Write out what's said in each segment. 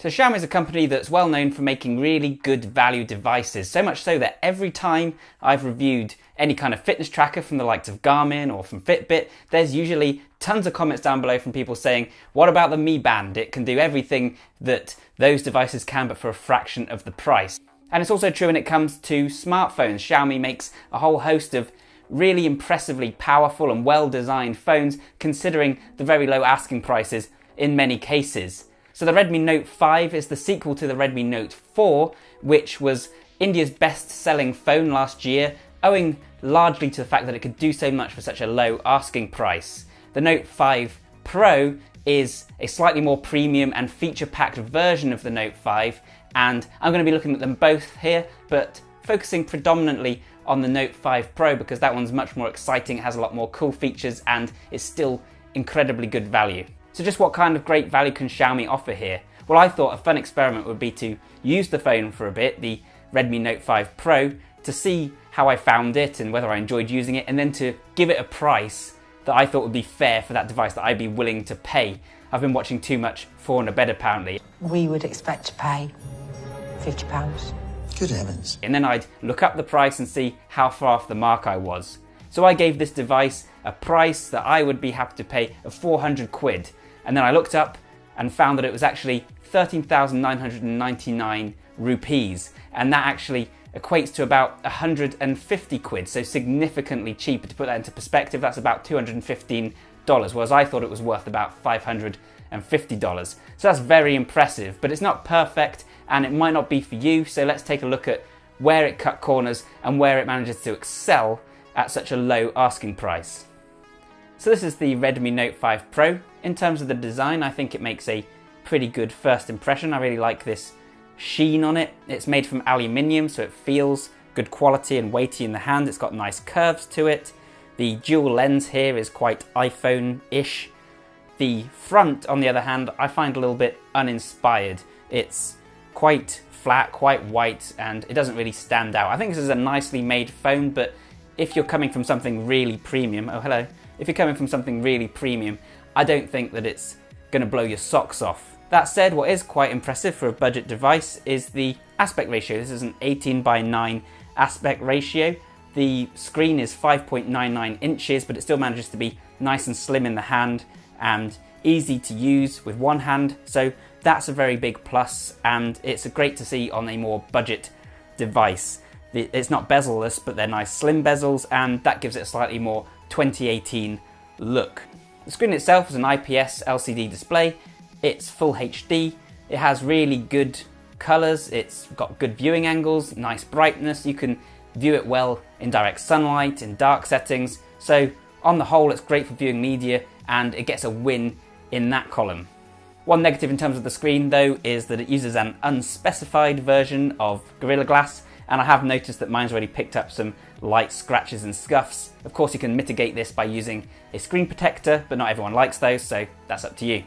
So Xiaomi is a company that's well known for making really good value devices, so much so that every time I've reviewed any kind of fitness tracker from the likes of Garmin or from Fitbit, there's usually tons of comments down below from people saying, what about the Mi Band? It can do everything that those devices can, but for a fraction of the price. And it's also true when it comes to smartphones. Xiaomi makes a whole host of really impressively powerful and well-designed phones, considering the very low asking prices in many cases. So the Redmi Note 5 is the sequel to the Redmi Note 4, which was India's best-selling phone last year, owing largely to the fact that it could do so much for such a low asking price. The Note 5 Pro is a slightly more premium and feature-packed version of the Note 5, and I'm going to be looking at them both here, but focusing predominantly on the Note 5 Pro because that one's much more exciting, it has a lot more cool features, and is still incredibly good value. So just what kind of great value can Xiaomi offer here? Well, I thought a fun experiment would be to use the phone for a bit, the Redmi Note 5 Pro, to see how I found it and whether I enjoyed using it, and then to give it a price that I thought would be fair for that device, that I'd be willing to pay. I've been watching too much Four in a Bed apparently. We would expect to pay £50. Good heavens. And then I'd look up the price and see how far off the mark I was. So I gave this device a price that I would be happy to pay of 400 quid. And then I looked up and found that it was actually 13,999 rupees. And that actually equates to about 150 quid, so significantly cheaper. To put that into perspective, that's about $215, whereas I thought it was worth about $550. So that's very impressive, but it's not perfect and it might not be for you. So let's take a look at where it cut corners and where it manages to excel at such a low asking price. So this is the Redmi Note 5 Pro. In terms of the design, I think it makes a pretty good first impression. I really like this sheen on it. It's made from aluminium, so it feels good quality and weighty in the hand. It's got nice curves to it. The dual lens here is quite iPhone-ish. The front, on the other hand, I find a little bit uninspired. It's quite flat, quite white, and it doesn't really stand out. I think this is a nicely made phone, but if you're coming from something really premium, oh hello, if you're coming from something really premium, I don't think that it's going to blow your socks off. That said, what is quite impressive for a budget device is the aspect ratio. This is an 18:9 aspect ratio. The screen is 5.99 inches, but it still manages to be nice and slim in the hand and easy to use with one hand. So that's a very big plus, and it's great to see on a more budget device. It's not bezel-less, but they're nice slim bezels, and that gives it a slightly more 2018 look. The screen itself is an IPS LCD display. It's full HD. It has really good colors. It's got good viewing angles, nice brightness. You can view it well in direct sunlight, in dark settings. So on the whole, it's great for viewing media, and it gets a win in that column. One negative in terms of the screen though is that it uses an unspecified version of Gorilla Glass, and I have noticed that mine's already picked up some light scratches and scuffs. Of course, you can mitigate this by using a screen protector, but not everyone likes those, so that's up to you.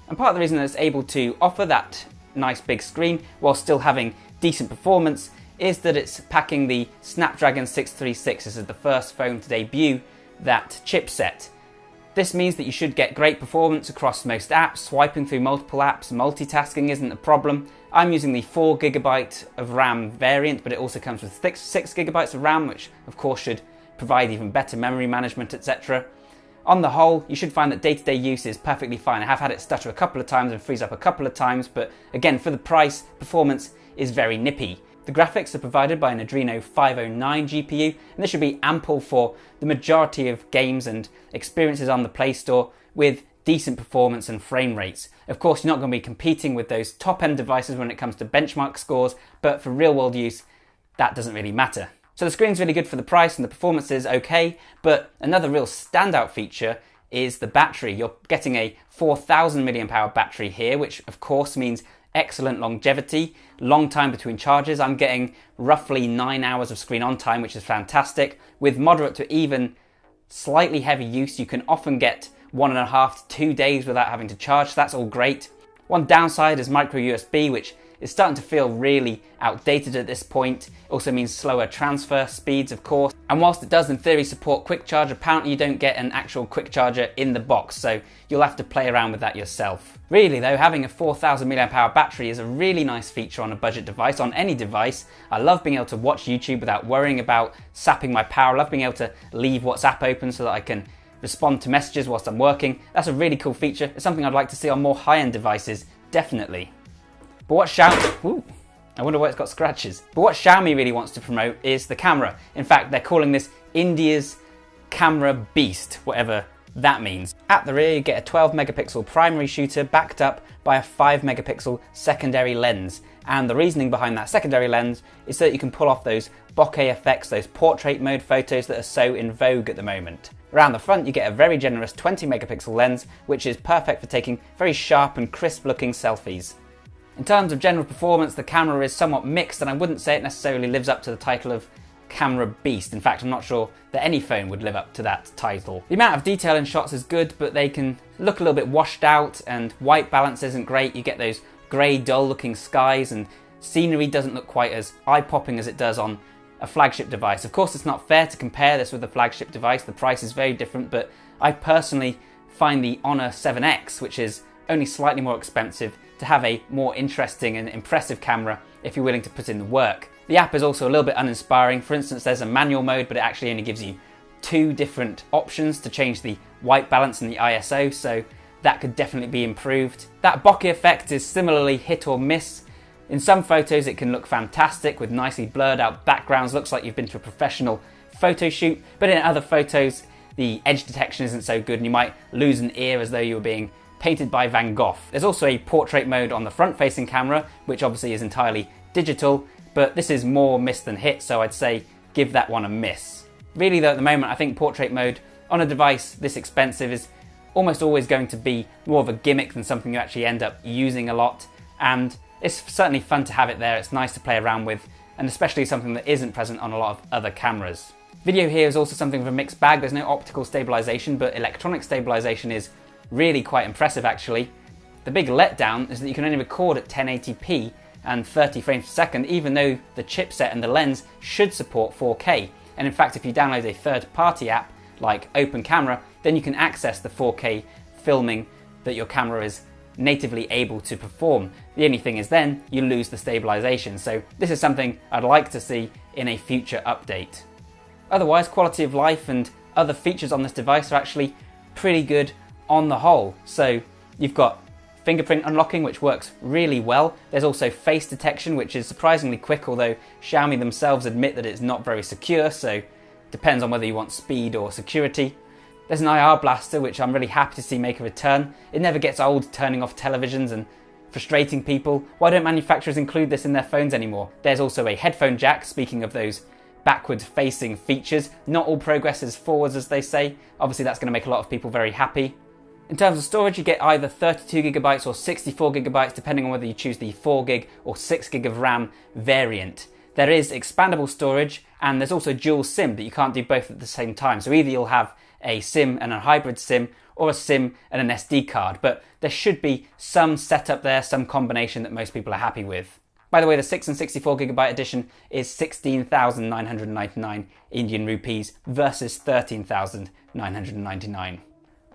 And part of the reason that it's able to offer that nice big screen while still having decent performance is that it's packing the Snapdragon 636. This is the first phone to debut that chipset. This means that you should get great performance across most apps. Swiping through multiple apps, multitasking isn't a problem. I'm using the 4GB of RAM variant, but it also comes with 6GB of RAM, which of course should provide even better memory management, etc. On the whole, you should find that day-to-day use is perfectly fine. I have had it stutter a couple of times and freeze up a couple of times, but again, for the price, performance is very nippy. The graphics are provided by an Adreno 509 GPU, and this should be ample for the majority of games and experiences on the Play Store with decent performance and frame rates. Of course, you're not going to be competing with those top-end devices when it comes to benchmark scores, but for real-world use, that doesn't really matter. So the screen's really good for the price and the performance is okay, but another real standout feature is the battery. You're getting a 4,000 mAh battery here, which of course means excellent longevity, long time between charges. I'm getting roughly 9 hours of screen on time, which is fantastic. With moderate to even slightly heavy use, you can often get 1.5 to 2 days without having to charge, so that's all great. One downside is micro USB, which is starting to feel really outdated at this point. It also means slower transfer speeds, of course. And whilst it does in theory support quick charge, apparently you don't get an actual quick charger in the box, so you'll have to play around with that yourself. Really though, having a 4000 mAh battery is a really nice feature on a budget device, on any device. I love being able to watch YouTube without worrying about sapping my power. I love being able to leave WhatsApp open so that I can respond to messages whilst I'm working. That's a really cool feature. It's something I'd like to see on more high-end devices, definitely. But what Xiaomi, I wonder why it's got scratches. But what Xiaomi really wants to promote is the camera. In fact, they're calling this India's camera beast, whatever that means. At the rear, you get a 12 megapixel primary shooter backed up by a 5 megapixel secondary lens. And the reasoning behind that secondary lens is so that you can pull off those bokeh effects, those portrait mode photos that are so in vogue at the moment. Around the front, you get a very generous 20 megapixel lens, which is perfect for taking very sharp and crisp looking selfies. In terms of general performance, the camera is somewhat mixed, and I wouldn't say it necessarily lives up to the title of camera beast. In fact, I'm not sure that any phone would live up to that title. The amount of detail in shots is good, but they can look a little bit washed out, and white balance isn't great. You get those grey, dull looking skies, and scenery doesn't look quite as eye-popping as it does on a flagship device. Of course, it's not fair to compare this with a flagship device. The price is very different, but I personally find the Honor 7X, which is only slightly more expensive, to have a more interesting and impressive camera if you're willing to put in the work. The app is also a little bit uninspiring. For instance, there's a manual mode, but it actually only gives you 2 different options to change the white balance and the ISO, so that could definitely be improved. That bokeh effect is similarly hit or miss. In some photos it can look fantastic with nicely blurred out backgrounds, looks like you've been to a professional photo shoot, but in other photos the edge detection isn't so good and you might lose an ear as though you were being painted by Van Gogh. There's also a portrait mode on the front-facing camera, which obviously is entirely digital, but this is more miss than hit, so I'd say give that one a miss. Really though, at the moment, I think portrait mode on a device this expensive is almost always going to be more of a gimmick than something you actually end up using a lot, and it's certainly fun to have it there. It's nice to play around with, and especially something that isn't present on a lot of other cameras. Video here is also something of a mixed bag. There's no optical stabilization, but electronic stabilization is really quite impressive actually. The big letdown is that you can only record at 1080p and 30 frames per second, even though the chipset and the lens should support 4K. And in fact, if you download a third-party app like Open Camera, then you can access the 4K filming that your camera is natively able to perform. The only thing is then you lose the stabilization. So this is something I'd like to see in a future update. Otherwise, quality of life and other features on this device are actually pretty good on the whole. So you've got fingerprint unlocking, which works really well. There's also face detection, which is surprisingly quick, although Xiaomi themselves admit that it's not very secure, so depends on whether you want speed or security. There's an IR blaster, which I'm really happy to see make a return. It never gets old turning off televisions and frustrating people. Why don't manufacturers include this in their phones anymore? There's also a headphone jack, speaking of those backwards facing features. Not all progress is forwards, as they say. Obviously that's going to make a lot of people very happy. In terms of storage, you get either 32GB or 64GB, depending on whether you choose the 4GB or 6GB of RAM variant. There is expandable storage, and there's also dual SIM, that you can't do both at the same time. So either you'll have a SIM and a hybrid SIM, or a SIM and an SD card, but there should be some setup there, some combination that most people are happy with. By the way, the 6 and 64GB edition is 16,999 Indian rupees versus 13,999.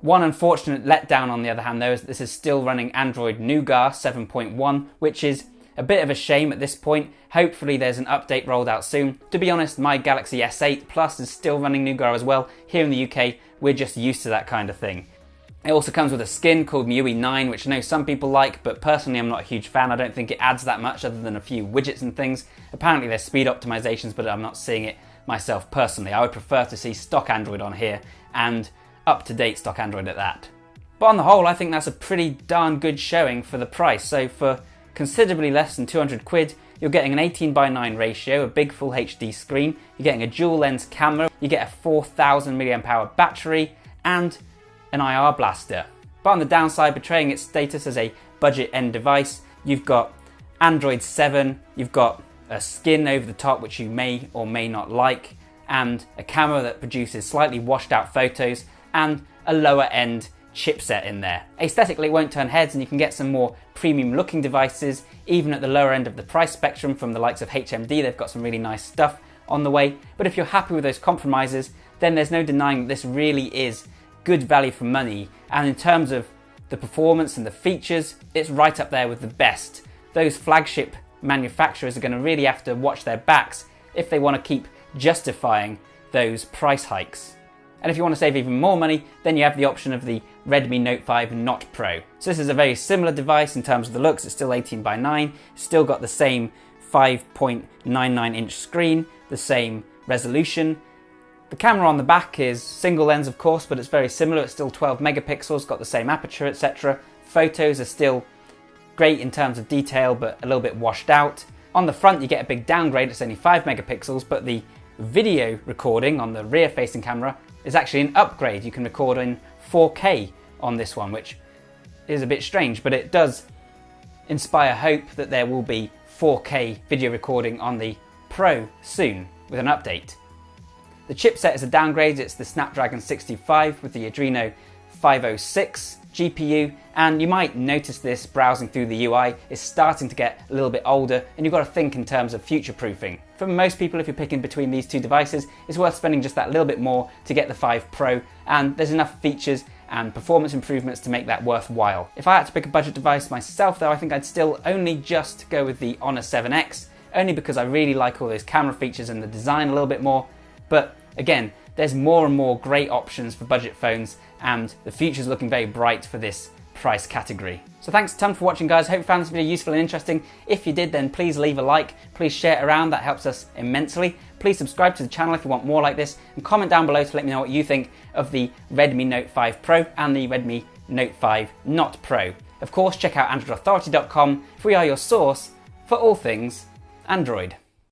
One unfortunate letdown, on the other hand, though, is that this is still running Android Nougat 7.1, which is a bit of a shame at this point. Hopefully there's an update rolled out soon. To be honest, my Galaxy S8 Plus is still running Nougat as well. Here in the UK, we're just used to that kind of thing. It also comes with a skin called MIUI 9, which I know some people like, but personally I'm not a huge fan. I don't think it adds that much other than a few widgets and things. Apparently there's speed optimizations, but I'm not seeing it myself personally. I would prefer to see stock Android on here, and up-to-date stock Android at that. But on the whole, I think that's a pretty darn good showing for the price. So for considerably less than 200 quid, you're getting an 18:9 ratio, a big full HD screen, you're getting a dual lens camera, you get a 4000 mAh battery, and an IR blaster. But on the downside, betraying its status as a budget end device, you've got Android 7, you've got a skin over the top which you may or may not like, and a camera that produces slightly washed out photos, and a lower end chipset in there. Aesthetically, it won't turn heads, and you can get some more premium looking devices, even at the lower end of the price spectrum from the likes of HMD. They've got some really nice stuff on the way. But if you're happy with those compromises, then there's no denying that this really is good value for money. And in terms of the performance and the features, it's right up there with the best. Those flagship manufacturers are going to really have to watch their backs if they want to keep justifying those price hikes. And if you want to save even more money, then you have the option of the Redmi Note 5 Not Pro. So this is a very similar device in terms of the looks. It's still 18:9, still got the same 5.99 inch screen, the same resolution. The camera on the back is single lens, of course, but it's very similar. It's still 12 megapixels, got the same aperture, etc. Photos are still great in terms of detail, but a little bit washed out. On the front, you get a big downgrade. It's only 5 megapixels, but the video recording on the rear-facing camera is actually an upgrade. You can record in 4K on this one, which is a bit strange, but it does inspire hope that there will be 4K video recording on the Pro soon with an update. The chipset is a downgrade. It's the Snapdragon 65 with the Adreno 506 GPU, and you might notice this browsing through the UI. It's starting to get a little bit older, and you've got to think in terms of future-proofing. For most people, if you're picking between these two devices, it's worth spending just that little bit more to get the 5 Pro, and there's enough features and performance improvements to make that worthwhile. If I had to pick a budget device myself though, I think I'd still only just go with the Honor 7X, only because I really like all those camera features and the design a little bit more. But again, there's more and more great options for budget phones, and the future's looking very bright for this price category. So thanks a ton for watching, guys. Hope you found this video useful and interesting. If you did, then please leave a like, please share it around, that helps us immensely. Please subscribe to the channel if you want more like this, and comment down below to let me know what you think of the Redmi Note 5 Pro and the Redmi Note 5 Not Pro. Of course, check out AndroidAuthority.com, for we are your source for all things Android.